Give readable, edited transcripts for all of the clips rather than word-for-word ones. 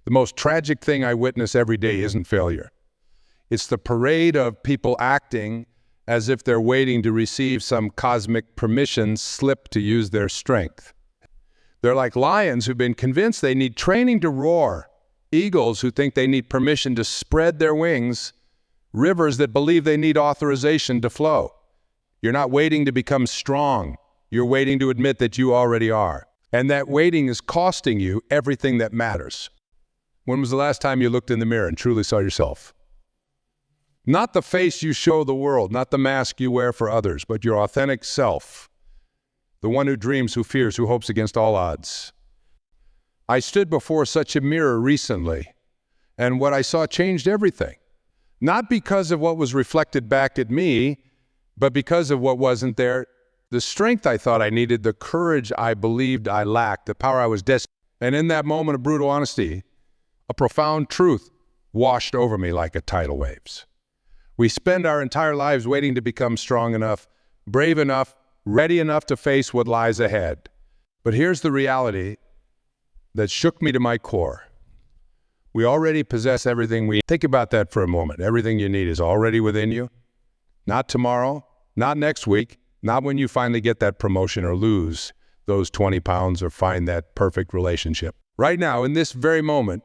The most tragic thing I witness every day isn't failure. It's the parade of people acting as if they're waiting to receive some cosmic permission slip to use their strength. They're like lions who've been convinced they need training to roar, eagles who think they need permission to spread their wings, rivers that believe they need authorization to flow. You're not waiting to become strong. You're waiting to admit that you already are. And that waiting is costing you everything that matters. When was the last time you looked in the mirror and truly saw yourself? Not the face you show the world, not the mask you wear for others, but your authentic self. The one who dreams, who fears, who hopes against all odds. I stood before such a mirror recently, and what I saw changed everything. Not because of what was reflected back at me, but because of what wasn't there. The strength I thought I needed, the courage I believed I lacked, the power I was desperate. And in that moment of brutal honesty, a profound truth washed over me like a tidal waves. We spend our entire lives waiting to become strong enough, brave enough, ready enough to face what lies ahead. But here's the reality that shook me to my core. We already possess everything we need. Think about that for a moment. Everything you need is already within you. Not tomorrow, not next week, not when you finally get that promotion or lose those 20 pounds or find that perfect relationship. Right now, in this very moment,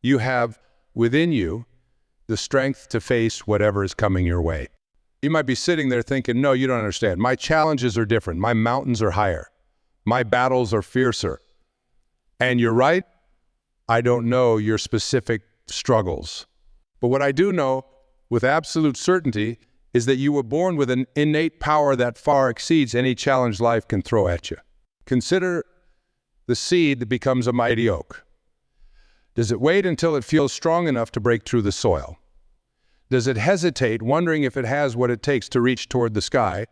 you have within you the strength to face whatever is coming your way. You might be sitting there thinking, no, you don't understand. My challenges are different. My mountains are higher. My battles are fiercer. And you're right, I don't know your specific struggles. But what I do know with absolute certainty is that you were born with an innate power that far exceeds any challenge life can throw at you. Consider the seed that becomes a mighty oak. Does it wait until it feels strong enough to break through the soil? Does it hesitate, wondering if it has what it takes to reach toward the sky?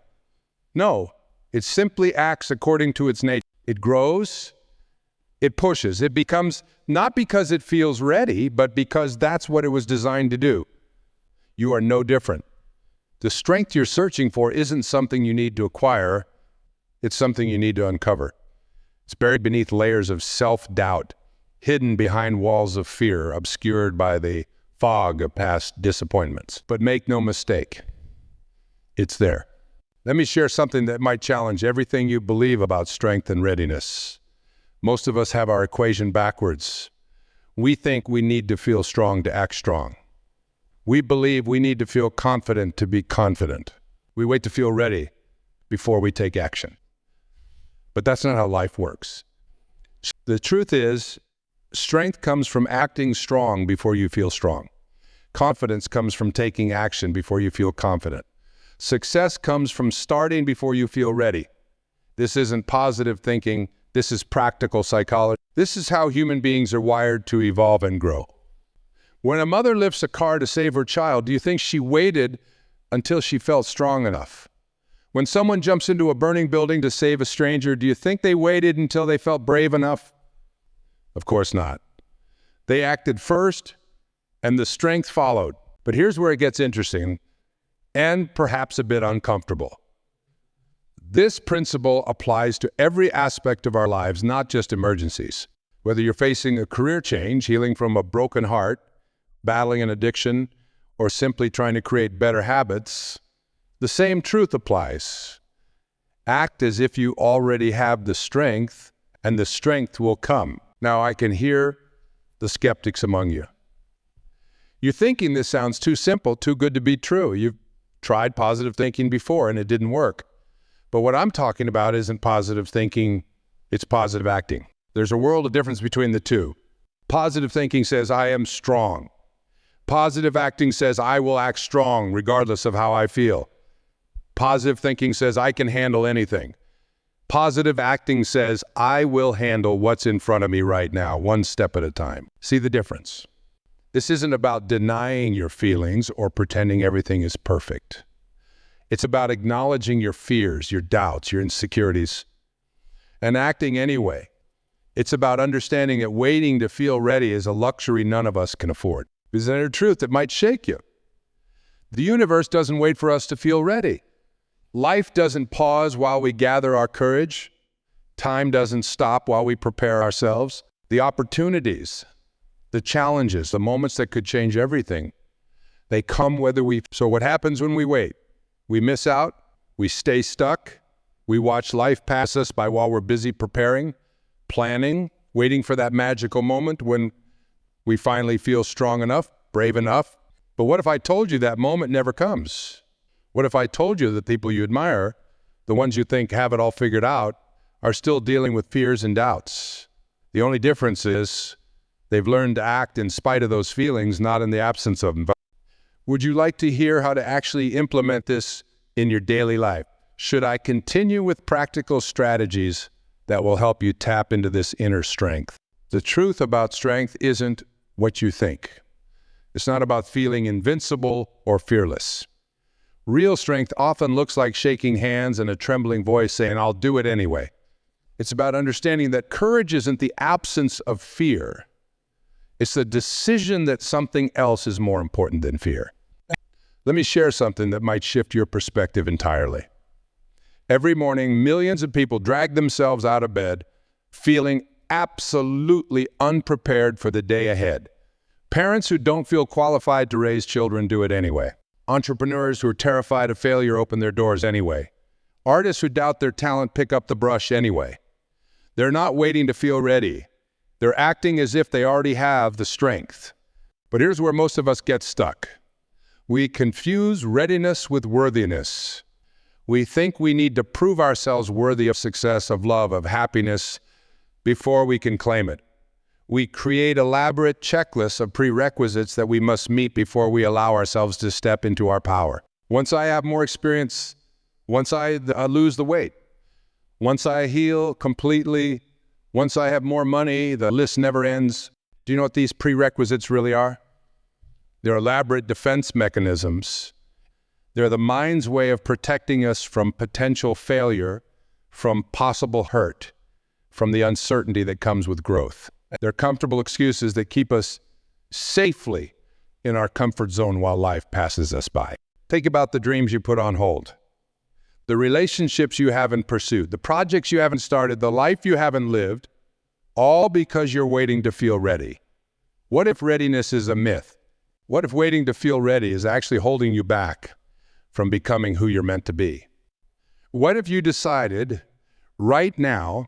No, it simply acts according to its nature. It grows, it pushes, it becomes, not because it feels ready, but because that's what it was designed to do. You are no different. The strength you're searching for isn't something you need to acquire, it's something you need to uncover. It's buried beneath layers of self-doubt, hidden behind walls of fear, obscured by the fog of past disappointments. But make no mistake, it's there. Let me share something that might challenge everything you believe about strength and readiness. Most of us have our equation backwards. We think we need to feel strong to act strong. We believe we need to feel confident to be confident. We wait to feel ready before we take action. But that's not how life works. The truth is, strength comes from acting strong before you feel strong. Confidence comes from taking action before you feel confident. Success comes from starting before you feel ready. This isn't positive thinking. This is practical psychology. This is how human beings are wired to evolve and grow. When a mother lifts a car to save her child, do you think she waited until she felt strong enough? When someone jumps into a burning building to save a stranger, do you think they waited until they felt brave enough? Of course not. They acted first, and the strength followed. But here's where it gets interesting, and perhaps a bit uncomfortable. This principle applies to every aspect of our lives, not just emergencies. Whether you're facing a career change, healing from a broken heart, battling an addiction, or simply trying to create better habits, the same truth applies. Act as if you already have the strength, and the strength will come. Now, I can hear the skeptics among you. You're thinking this sounds too simple, too good to be true. You've tried positive thinking before, and it didn't work. But what I'm talking about isn't positive thinking, it's positive acting. There's a world of difference between the two. Positive thinking says, I am strong. Positive acting says, I will act strong regardless of how I feel. Positive thinking says, I can handle anything. Positive acting says, I will handle what's in front of me right now, one step at a time. See the difference? This isn't about denying your feelings or pretending everything is perfect. It's about acknowledging your fears, your doubts, your insecurities, and acting anyway. It's about understanding that waiting to feel ready is a luxury none of us can afford. Is there a truth that might shake you? The universe doesn't wait for us to feel ready. Life doesn't pause while we gather our courage. Time doesn't stop while we prepare ourselves. The opportunities, the the challenges, the moments that could change everything, they come whether we... So what happens when we wait? We miss out, we stay stuck, we watch life pass us by while we're busy preparing, planning, waiting for that magical moment when we finally feel strong enough, brave enough. But what if I told you that moment never comes? What if I told you that people you admire, the ones you think have it all figured out, are still dealing with fears and doubts? The only difference is they've learned to act in spite of those feelings, not in the absence of them. Would you like to hear how to actually implement this in your daily life? Should I continue with practical strategies that will help you tap into this inner strength? The truth about strength isn't what you think. It's not about feeling invincible or fearless. Real strength often looks like shaking hands and a trembling voice saying, "I'll do it anyway." It's about understanding that courage isn't the absence of fear. It's the decision that something else is more important than fear. Let me share something that might shift your perspective entirely. Every morning, millions of people drag themselves out of bed feeling absolutely unprepared for the day ahead. Parents who don't feel qualified to raise children do it anyway. Entrepreneurs who are terrified of failure open their doors anyway. Artists who doubt their talent pick up the brush anyway. They're not waiting to feel ready. They're acting as if they already have the strength. But here's where most of us get stuck. We confuse readiness with worthiness. We think we need to prove ourselves worthy of success, of love, of happiness before we can claim it. We create elaborate checklists of prerequisites that we must meet before we allow ourselves to step into our power. Once I have more experience, once I lose the weight, once I heal completely, once I have more money, the list never ends. Do you know what these prerequisites really are? They're elaborate defense mechanisms. They're the mind's way of protecting us from potential failure, from possible hurt, from the uncertainty that comes with growth. They're comfortable excuses that keep us safely in our comfort zone while life passes us by. Think about the dreams you put on hold, the relationships you haven't pursued, the projects you haven't started, the life you haven't lived, all because you're waiting to feel ready. What if readiness is a myth? What if waiting to feel ready is actually holding you back from becoming who you're meant to be? What if you decided right now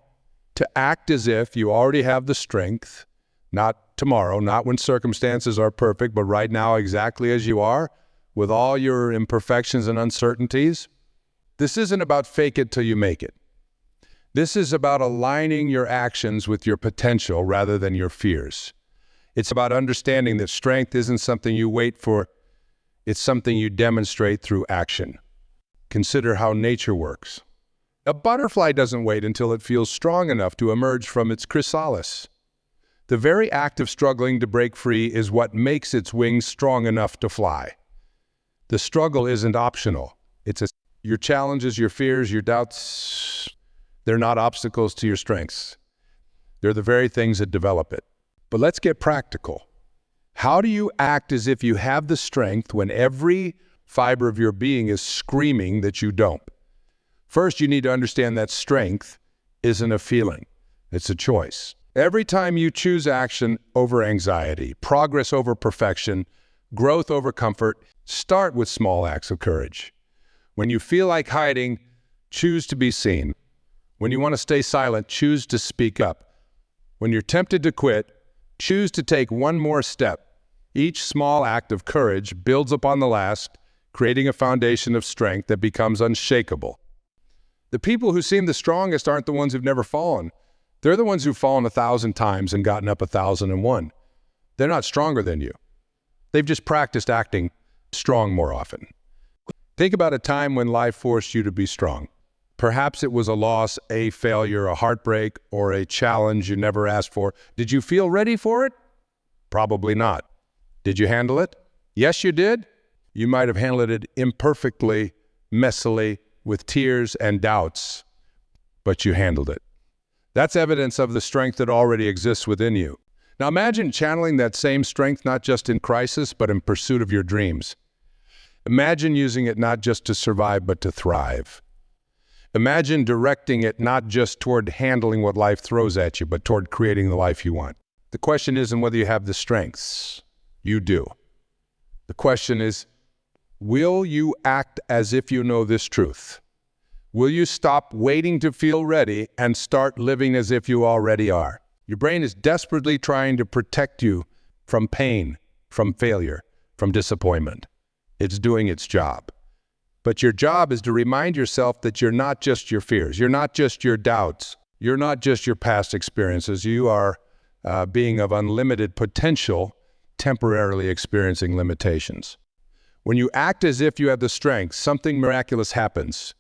to act as if you already have the strength, not tomorrow, not when circumstances are perfect, but right now exactly as you are, with all your imperfections and uncertainties? This isn't about fake it till you make it. This is about aligning your actions with your potential rather than your fears. It's about understanding that strength isn't something you wait for, it's something you demonstrate through action. Consider how nature works. A butterfly doesn't wait until it feels strong enough to emerge from its chrysalis. The very act of struggling to break free is what makes its wings strong enough to fly. The struggle isn't optional. Your challenges, your fears, your doubts, they're not obstacles to your strengths. They're the very things that develop it. But let's get practical. How do you act as if you have the strength when every fiber of your being is screaming that you don't? First, you need to understand that strength isn't a feeling. It's a choice. Every time you choose action over anxiety, progress over perfection, growth over comfort, start with small acts of courage. When you feel like hiding, choose to be seen. When you want to stay silent, choose to speak up. When you're tempted to quit, choose to take one more step. Each small act of courage builds upon the last, creating a foundation of strength that becomes unshakable. The people who seem the strongest aren't the ones who've never fallen. They're the ones who've fallen 1,000 times and gotten up 1,001. They're not stronger than you. They've just practiced acting strong more often. Think about a time when life forced you to be strong. Perhaps it was a loss, a failure, a heartbreak, or a challenge you never asked for. Did you feel ready for it? Probably not. Did you handle it? Yes, you did. You might have handled it imperfectly, messily, with tears and doubts, but you handled it. That's evidence of the strength that already exists within you. Now imagine channeling that same strength not just in crisis, but in pursuit of your dreams. Imagine using it not just to survive, but to thrive. Imagine directing it not just toward handling what life throws at you, but toward creating the life you want. The question isn't whether you have the strengths. You do. The question is, will you act as if you know this truth? Will you stop waiting to feel ready and start living as if you already are? Your brain is desperately trying to protect you from pain, from failure, from disappointment. It's doing its job. But your job is to remind yourself that you're not just your fears. You're not just your doubts. You're not just your past experiences. You are a being of unlimited potential, temporarily experiencing limitations. When you act as if you have the strength, something miraculous happens.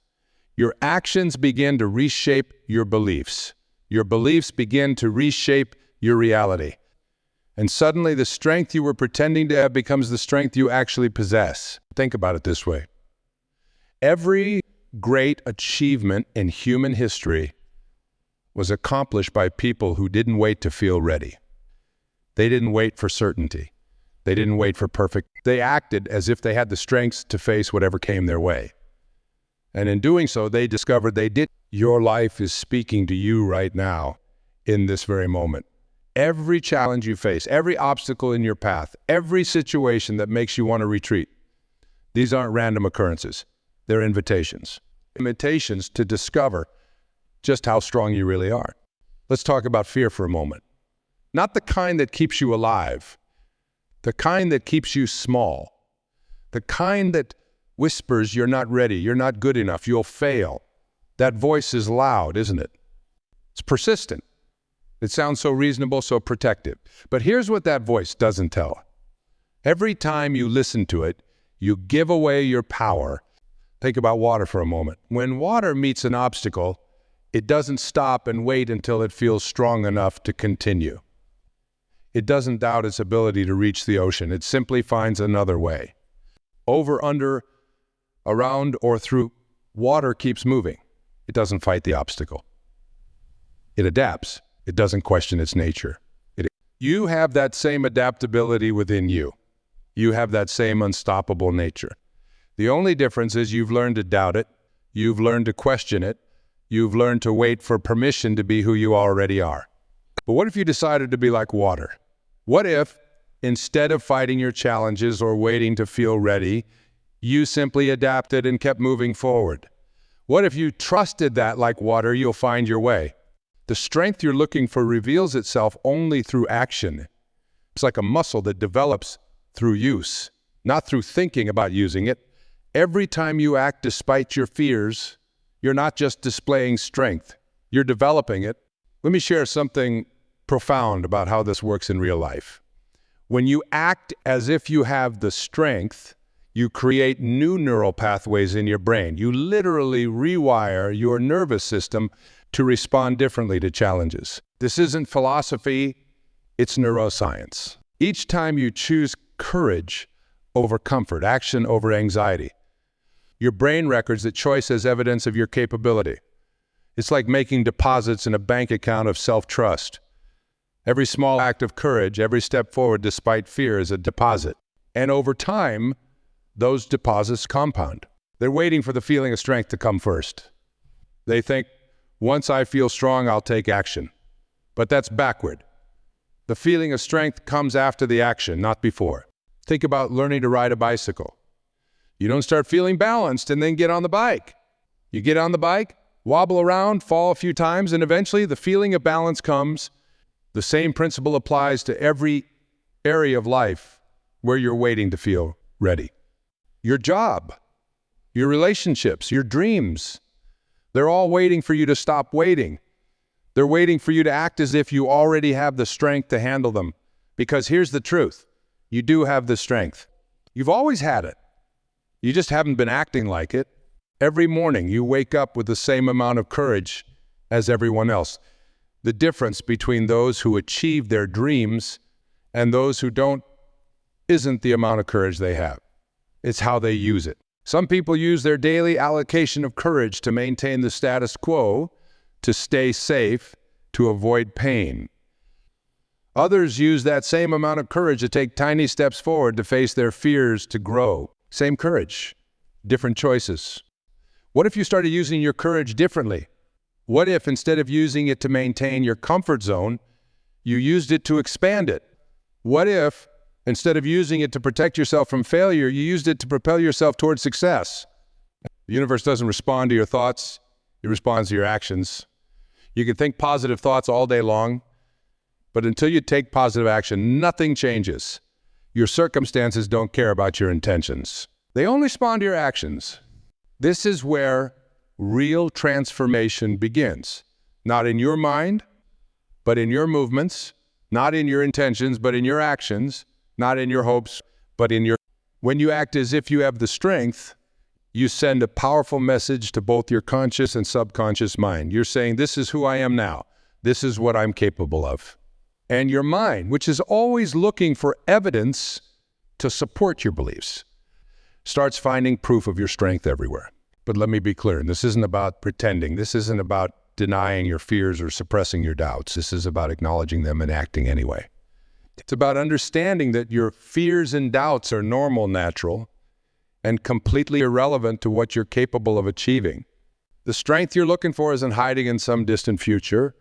Your actions begin to reshape your beliefs. Your beliefs begin to reshape your reality. And suddenly the strength you were pretending to have becomes the strength you actually possess. Think about it this way. Every great achievement in human history was accomplished by people who didn't wait to feel ready. They didn't wait for certainty. They didn't wait for perfect. They acted as if they had the strength to face whatever came their way. And in doing so, they discovered they did. Your life is speaking to you right now in this very moment. Every challenge you face, every obstacle in your path, every situation that makes you want to retreat, these aren't random occurrences. They're invitations. Invitations to discover just how strong you really are. Let's talk about fear for a moment. Not the kind that keeps you alive, the kind that keeps you small, the kind that whispers you're not ready, you're not good enough, you'll fail. That voice is loud, isn't it? It's persistent. It sounds so reasonable, so protective. But here's what that voice doesn't tell. Every time you listen to it, you give away your power. Think about water for a moment. When water meets an obstacle, it doesn't stop and wait until it feels strong enough to continue. It doesn't doubt its ability to reach the ocean. It simply finds another way. Over, under, around, or through, water keeps moving. It doesn't fight the obstacle. It adapts. It doesn't question its nature. You have that same adaptability within you. You have that same unstoppable nature. The only difference is you've learned to doubt it, you've learned to question it, you've learned to wait for permission to be who you already are. But what if you decided to be like water? What if, instead of fighting your challenges or waiting to feel ready, you simply adapted and kept moving forward? What if you trusted that like water, you'll find your way? The strength you're looking for reveals itself only through action. It's like a muscle that develops through use, not through thinking about using it. Every time you act despite your fears, you're not just displaying strength, you're developing it. Let me share something profound about how this works in real life. When you act as if you have the strength, you create new neural pathways in your brain. You literally rewire your nervous system to respond differently to challenges. This isn't philosophy, it's neuroscience. Each time you choose courage over comfort, action over anxiety, your brain records that choice as evidence of your capability. It's like making deposits in a bank account of self-trust. Every small act of courage, every step forward despite fear is a deposit. And over time, those deposits compound. They're waiting for the feeling of strength to come first. They think, once I feel strong, I'll take action. But that's backward. The feeling of strength comes after the action, not before. Think about learning to ride a bicycle. You don't start feeling balanced and then get on the bike. You get on the bike, wobble around, fall a few times, and eventually the feeling of balance comes. The same principle applies to every area of life where you're waiting to feel ready. Your job, your relationships, your dreams, they're all waiting for you to stop waiting. They're waiting for you to act as if you already have the strength to handle them. Because here's the truth. You do have the strength. You've always had it. You just haven't been acting like it. Every morning you wake up with the same amount of courage as everyone else. The difference between those who achieve their dreams and those who don't isn't the amount of courage they have. It's how they use it. Some people use their daily allocation of courage to maintain the status quo, to stay safe, to avoid pain. Others use that same amount of courage to take tiny steps forward to face their fears, to grow. Same courage, different choices. What if you started using your courage differently? What if, instead of using it to maintain your comfort zone, You used it to expand it. What if, instead of using it to protect yourself from failure, you used it to propel yourself towards success? The universe doesn't respond to your thoughts, it responds to your actions. You can think positive thoughts all day long, but until you take positive action, nothing changes. Your circumstances don't care about your intentions. They only respond to your actions. This is where real transformation begins. Not in your mind, but in your movements. Not in your intentions, but in your actions. Not in your hopes, but in your... When you act as if you have the strength, you send a powerful message to both your conscious and subconscious mind. You're saying, this is who I am now. This is what I'm capable of. And your mind, which is always looking for evidence to support your beliefs, starts finding proof of your strength everywhere. But let me be clear, this isn't about pretending. This isn't about denying your fears or suppressing your doubts. This is about acknowledging them and acting anyway. It's about understanding that your fears and doubts are normal, natural, and completely irrelevant to what you're capable of achieving. The strength you're looking for isn't hiding in some distant future.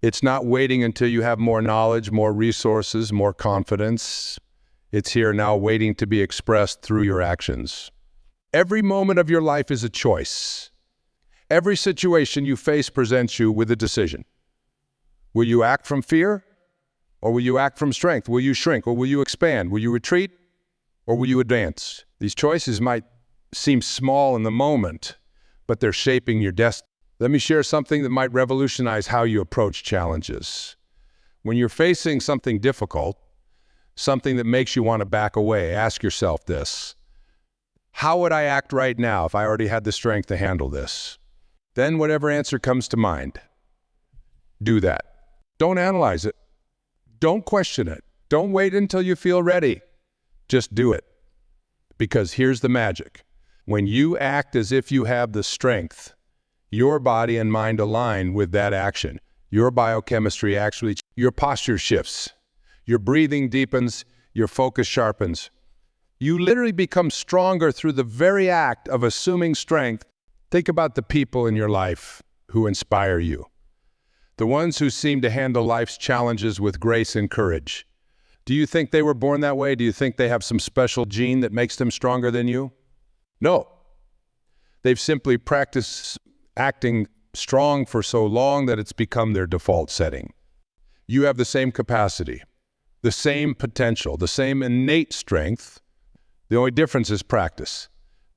It's not waiting until you have more knowledge, more resources, more confidence. It's here now, waiting to be expressed through your actions. Every moment of your life is a choice. Every situation you face presents you with a decision. Will you act from fear, or will you act from strength? Will you shrink, or will you expand? Will you retreat, or will you advance? These choices might seem small in the moment, but they're shaping your destiny. Let me share something that might revolutionize how you approach challenges. When you're facing something difficult, something that makes you want to back away, ask yourself this: how would I act right now if I already had the strength to handle this? Then whatever answer comes to mind, do that. Don't analyze it. Don't question it. Don't wait until you feel ready. Just do it. Because here's the magic. When you act as if you have the strength, your body and mind align with that action. Your biochemistry actually, your posture shifts. Your breathing deepens, your focus sharpens. You literally become stronger through the very act of assuming strength. Think about the people in your life who inspire you. The ones who seem to handle life's challenges with grace and courage. Do you think they were born that way? Do you think they have some special gene that makes them stronger than you? No. They've simply practiced acting strong for so long that it's become their default setting. You have the same capacity, the same potential, the same innate strength. The only difference is practice.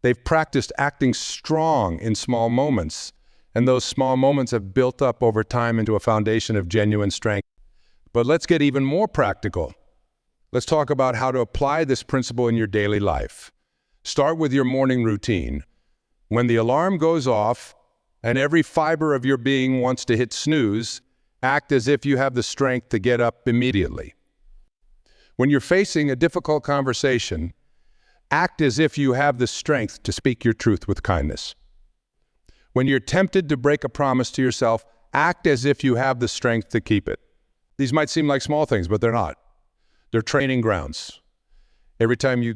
They've practiced acting strong in small moments, and those small moments have built up over time into a foundation of genuine strength. But let's get even more practical. Let's talk about how to apply this principle in your daily life. Start with your morning routine. When the alarm goes off and every fiber of your being wants to hit snooze, act as if you have the strength to get up immediately. When you're facing a difficult conversation, act as if you have the strength to speak your truth with kindness. When you're tempted to break a promise to yourself, act as if you have the strength to keep it. These might seem like small things, but they're not. They're training grounds. Every time you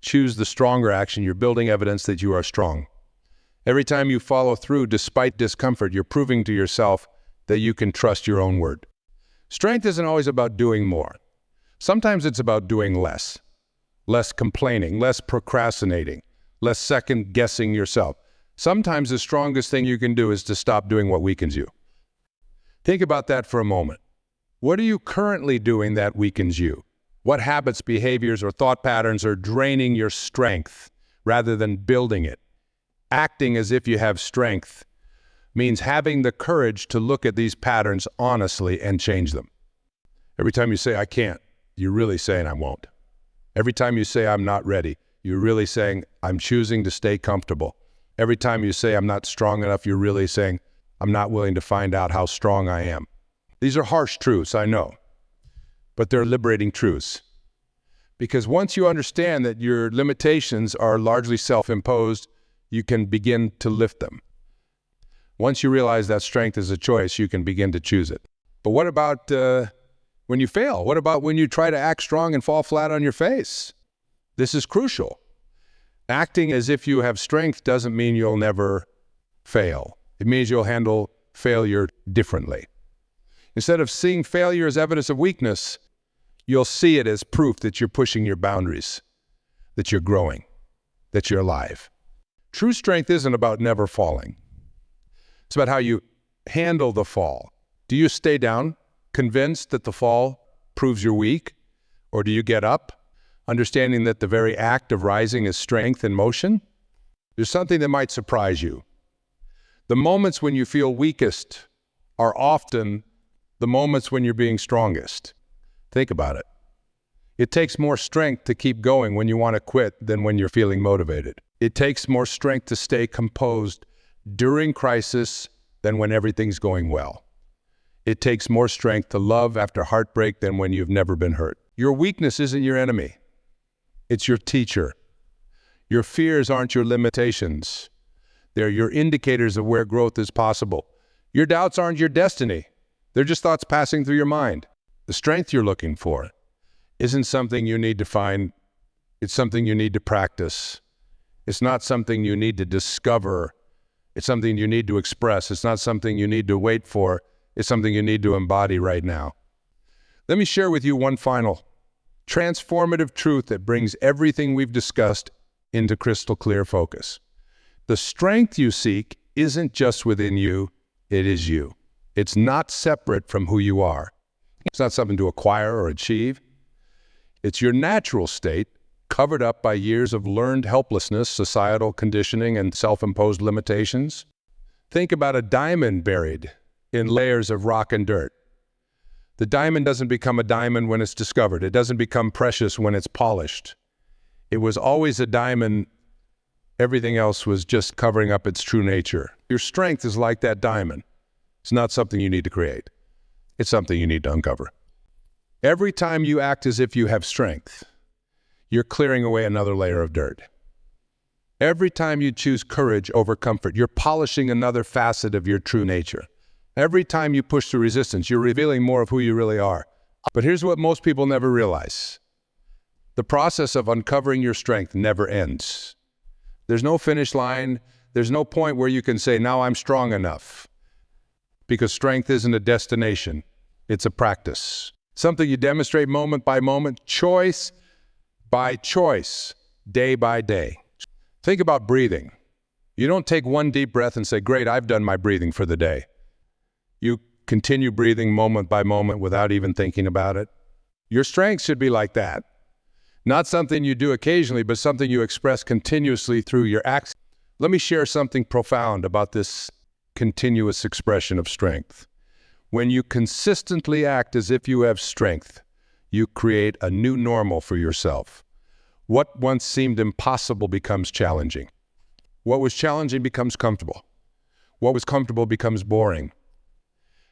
choose the stronger action, you're building evidence that you are strong. Every time you follow through despite discomfort, you're proving to yourself that you can trust your own word. Strength isn't always about doing more. Sometimes it's about doing less. Less complaining, less procrastinating, less second-guessing yourself. Sometimes the strongest thing you can do is to stop doing what weakens you. Think about that for a moment. What are you currently doing that weakens you? What habits, behaviors, or thought patterns are draining your strength rather than building it? Acting as if you have strength means having the courage to look at these patterns honestly and change them. Every time you say, I can't, you're really saying, I won't. Every time you say, I'm not ready, you're really saying, I'm choosing to stay comfortable. Every time you say, I'm not strong enough, you're really saying, I'm not willing to find out how strong I am. These are harsh truths, I know, but they're liberating truths. Because once you understand that your limitations are largely self-imposed, you can begin to lift them. Once you realize that strength is a choice, you can begin to choose it. But what about when you fail? What about when you try to act strong and fall flat on your face? This is crucial. Acting as if you have strength doesn't mean you'll never fail. It means you'll handle failure differently. Instead of seeing failure as evidence of weakness, you'll see it as proof that you're pushing your boundaries, that you're growing, that you're alive. True strength isn't about never falling. It's about how you handle the fall. Do you stay down, convinced that the fall proves you're weak? Or do you get up, understanding that the very act of rising is strength in motion? There's something that might surprise you. The moments when you feel weakest are often the moments when you're being strongest. Think about it. It takes more strength to keep going when you want to quit than when you're feeling motivated. It takes more strength to stay composed during crisis than when everything's going well. It takes more strength to love after heartbreak than when you've never been hurt. Your weakness isn't your enemy. It's your teacher. Your fears aren't your limitations. They're your indicators of where growth is possible. Your doubts aren't your destiny. They're just thoughts passing through your mind. The strength you're looking for isn't something you need to find. It's something you need to practice. It's not something you need to discover. It's something you need to express. It's not something you need to wait for. It's something you need to embody right now. Let me share with you one final transformative truth that brings everything we've discussed into crystal clear focus. The strength you seek isn't just within you, it is you. It's not separate from who you are. It's not something to acquire or achieve. It's your natural state, covered up by years of learned helplessness, societal conditioning, and self-imposed limitations. Think about a diamond buried in layers of rock and dirt. The diamond doesn't become a diamond when it's discovered. It doesn't become precious when it's polished. It was always a diamond. Everything else was just covering up its true nature. Your strength is like that diamond. It's not something you need to create. It's something you need to uncover. Every time you act as if you have strength, you're clearing away another layer of dirt. Every time you choose courage over comfort, you're polishing another facet of your true nature. Every time you push through resistance, you're revealing more of who you really are. But here's what most people never realize. The process of uncovering your strength never ends. There's no finish line. There's no point where you can say, now I'm strong enough. Because strength isn't a destination. It's a practice. Something you demonstrate moment by moment, choice by choice, day by day. Think about breathing. You don't take one deep breath and say, great, I've done my breathing for the day. You continue breathing moment by moment without even thinking about it. Your strength should be like that. Not something you do occasionally, but something you express continuously through your acts. Let me share something profound about this continuous expression of strength. When you consistently act as if you have strength, you create a new normal for yourself. What once seemed impossible becomes challenging. What was challenging becomes comfortable. What was comfortable becomes boring.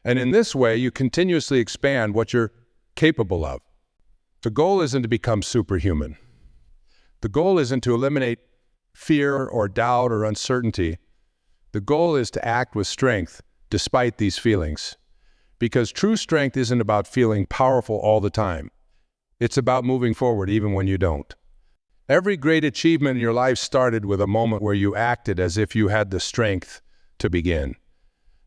And in this way, you continuously expand what you're capable of. The goal isn't to become superhuman. The goal isn't to eliminate fear or doubt or uncertainty. The goal is to act with strength despite these feelings. Because true strength isn't about feeling powerful all the time. It's about moving forward even when you don't. Every great achievement in your life started with a moment where you acted as if you had the strength to begin.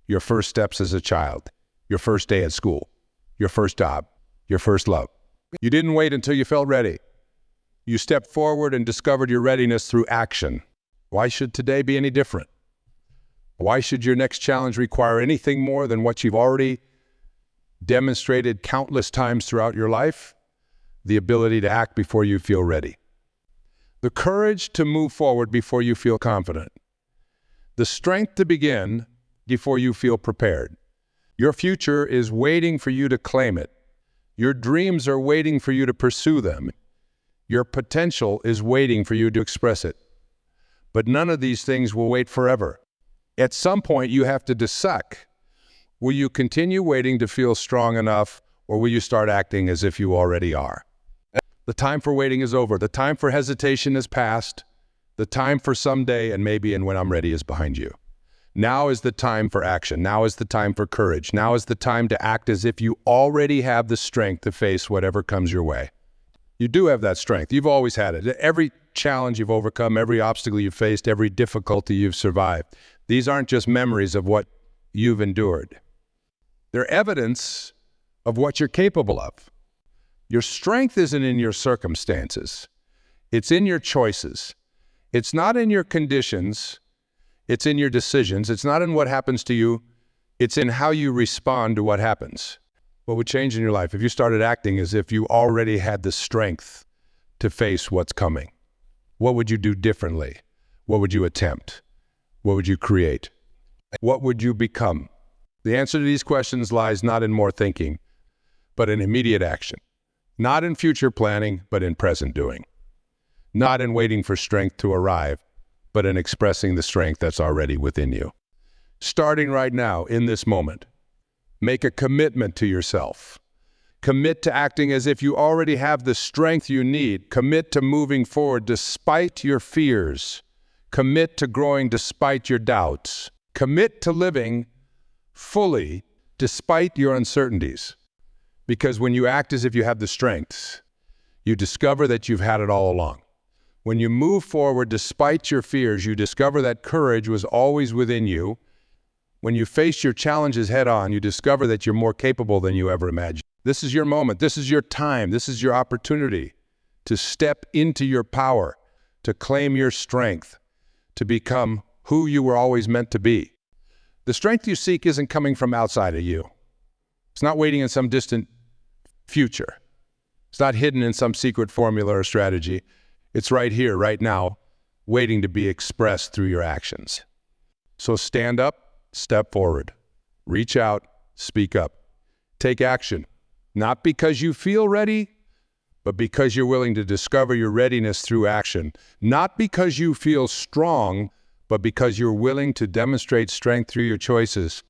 Your first steps as a child, your first day at school, your first job, your first love. You didn't wait until you felt ready. You stepped forward and discovered your readiness through action. Why should today be any different? Why should your next challenge require anything more than what you've already demonstrated countless times throughout your life? The ability to act before you feel ready. The courage to move forward before you feel confident. The strength to begin before you feel prepared. Your future is waiting for you to claim it. Your dreams are waiting for you to pursue them. Your potential is waiting for you to express it. But none of these things will wait forever. At some point, you have to decide. Will you continue waiting to feel strong enough, or will you start acting as if you already are? The time for waiting is over. The time for hesitation is past. The time for someday and maybe and when I'm ready is behind you. Now is the time for action. Now is the time for courage. Now is the time to act as if you already have the strength to face whatever comes your way. You do have that strength. You've always had it. Every challenge you've overcome, every obstacle you've faced, every difficulty you've survived. These aren't just memories of what you've endured. They're evidence of what you're capable of. Your strength isn't in your circumstances. It's in your choices. It's not in your conditions. It's in your decisions. It's not in what happens to you. It's in how you respond to what happens. What would change in your life if you started acting as if you already had the strength to face what's coming? What would you do differently? What would you attempt? What would you create? What would you become? The answer to these questions lies not in more thinking, but in immediate action. Not in future planning, but in present doing. Not in waiting for strength to arrive, but in expressing the strength that's already within you. Starting right now, in this moment, make a commitment to yourself. Commit to acting as if you already have the strength you need. Commit to moving forward despite your fears. Commit to growing despite your doubts. Commit to living fully despite your uncertainties. Because when you act as if you have the strength, you discover that you've had it all along. When you move forward despite your fears, you discover that courage was always within you. When you face your challenges head on, you discover that you're more capable than you ever imagined. This is your moment. This is your time. This is your opportunity to step into your power, to claim your strength, to become who you were always meant to be. The strength you seek isn't coming from outside of you. It's not waiting in some distant future. It's not hidden in some secret formula or strategy. It's right here, right now, waiting to be expressed through your actions. So stand up, step forward, reach out, speak up, take action, not because you feel ready, but because you're willing to discover your readiness through action, not because you feel strong, but because you're willing to demonstrate strength through your choices.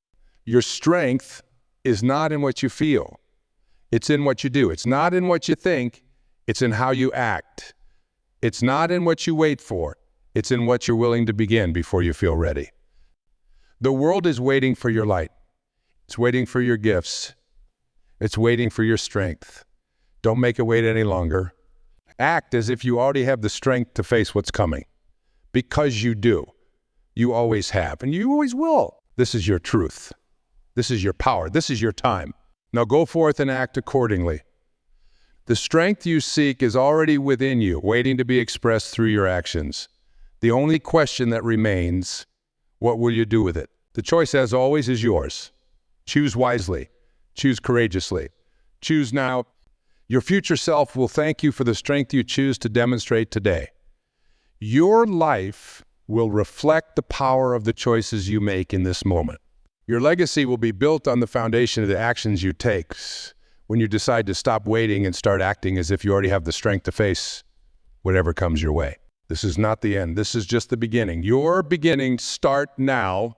Your strength is not in what you feel. It's in what you do. It's not in what you think. It's in how you act. It's not in what you wait for. It's in what you're willing to begin before you feel ready. The world is waiting for your light. It's waiting for your gifts. It's waiting for your strength. Don't make it wait any longer. Act as if you already have the strength to face what's coming. Because you do. You always have, and you always will. This is your truth. This is your power. This is your time. Now go forth and act accordingly. The strength you seek is already within you, waiting to be expressed through your actions. The only question that remains, what will you do with it? The choice, as always, is yours. Choose wisely. Choose courageously. Choose now. Your future self will thank you for the strength you choose to demonstrate today. Your life will reflect the power of the choices you make in this moment. Your legacy will be built on the foundation of the actions you take. When you decide to stop waiting and start acting as if you already have the strength to face whatever comes your way. This is not the end. This is just the beginning. Your beginning start now